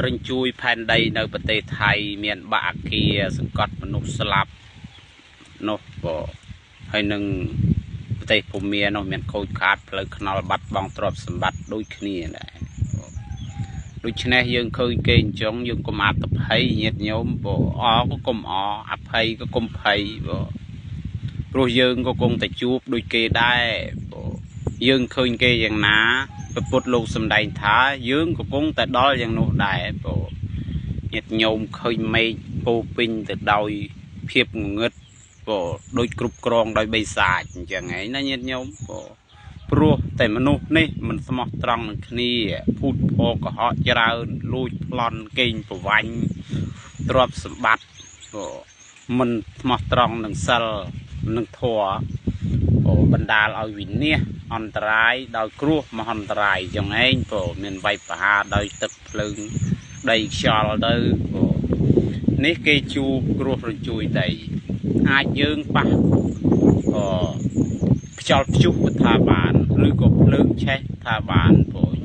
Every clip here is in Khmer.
រិញ្ជួយផែនដីនៅប្រទេសថៃមានបាក់គាសង្កត់មនុស្សស្លាប់នោះក៏ហើយនឹងប្រទេសភូមានោះមានខូចខាតផ្លូវថ្នល់បាត់បង់ទ្រព្យសម្បត្តិដូចគ្នាដែរដូច្នេះយើងឃើញគេអញ្ចឹងយើងកុំអត្តភ័យញាតិញោមអក៏កុំអភ័យក៏កុំភ័យព្រោះយើងក៏គង់តែជួបដូចគេដែរយើងឃើញគេយ៉ាងណាពុទ្ធលោកសម្ដែងថាយើងក៏គង់តែដល់យ៉ាងនោះដែរញាតិញោមឃើញមេឃពោពេញទៅដោយភាពងងឹតដូចគ្រប់គ្រងដោយបិសាចអញ្ចឹងឯងណាញាតិញោមព្រោះតែមនុស្សនេះមិនស្មោះត្រង់នឹងគ្នាភូតភរកុហកច្រើនលួចប្លន់កេងប្រវាញ់ទ្រព្យសម្បត្តិមិនស្មោះត្រង់នឹងសិលនឹងធម៌បណ្ដាលឲ្យវិនាសអន្តរាយដោយគ្រោះមហន្តរាយចឹងឯងមានវាយប្រហារដោយទឹកភ្លើងដីខ្យល់ទៅនេះគេជួបគ្រោះរញ្ជួយដីអាចយើងប៉ះខ្យល់ព្យុះថាបានឬក៏ភ្លើងឆេះថាបាន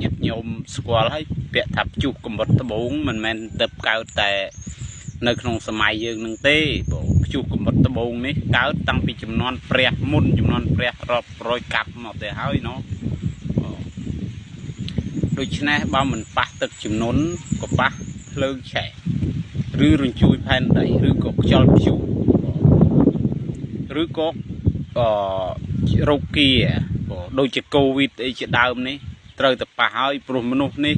ញាតិញោមស្គាល់ហើយពាក្យថាព្យុះកំបុតត្បូងមិនមែនទៅកើតតែនៅក្នុងសម័យយើងនឹងទេព្យុះកំបុតត្បូងនេះកើតតាំងពីចំនួនព្រះមុនចំនួនព្រះរាប់រយកាប់មកទៅហើយណោះដូច្នេះបើមិនប៉ះទឹកជំនន់ក៏ប៉ះភ្លើងឆេះឬរញ្ជួយផែនដីឬក៏ខ្យល់ព្យុះឬក៏រោគាដូចជាកូវីដអីជាដើមនេះត្រូវតែប៉ះហើយព្រោះមនុស្សនេះ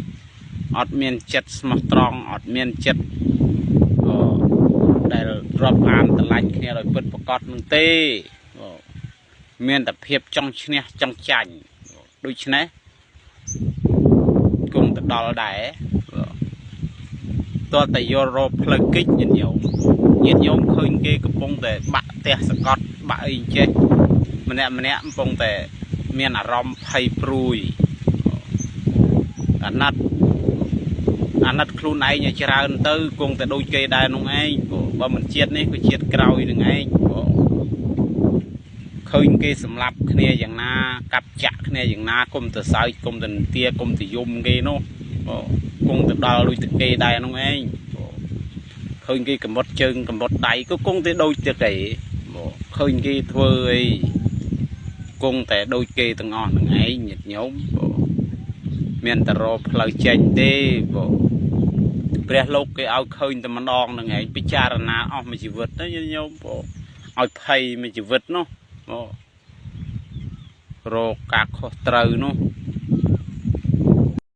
អត់មានចិត្តស្មោះត្រង់អត់មានចិត្តដែលរាប់អានតម្លាញគ្នាដោយពិតប្រកបនឹងទេមានតែភាពចង់ឈ្នះចង់ចាញ់ដូច្នេះគង់ទៅដល់ដែរតើតែយករកផ្លូវគិចញាតិញោមឃើញគេកំពុងតែបាក់ផ្ទះសកត់បាក់អីចេះម្នាក់កំពុងតែមានអារម្មណ៍ភ័យព្រួយអាណិតខ្លួនឯងឲ្យច្រើនទៅគង់តែដូចគេដែរនោះឯងបើមិនជាតិនេះក៏ជាតិក្រោយនឹងឯងឃើញគេសម្លាប់គ្នាយ៉ាងណាកាប់ចាក់គ្នាយ៉ាងណាគុំទៅសើចគុំទៅទាគុំទៅយំគេនោះគង់ទៅដល់ដូចតែគេដែរនោះឯងឃើញគេកំបុតជើងកំបុតដៃក៏គង់តែដូចតែគេឃើញគេធ្វើអីគង់តែដូចគេទាំងអស់នឹងឯងញាតិញោមមានតែរកផ្លូវចេញទេព្រះលោកគេឲ្យឃើញតែម្ដងនឹងឯងពិចារណាអស់មួយជីវិតណាញាតិញោមឲ្យភ័យមួយជីវិតនោះរកការខុសត្រូវនោះ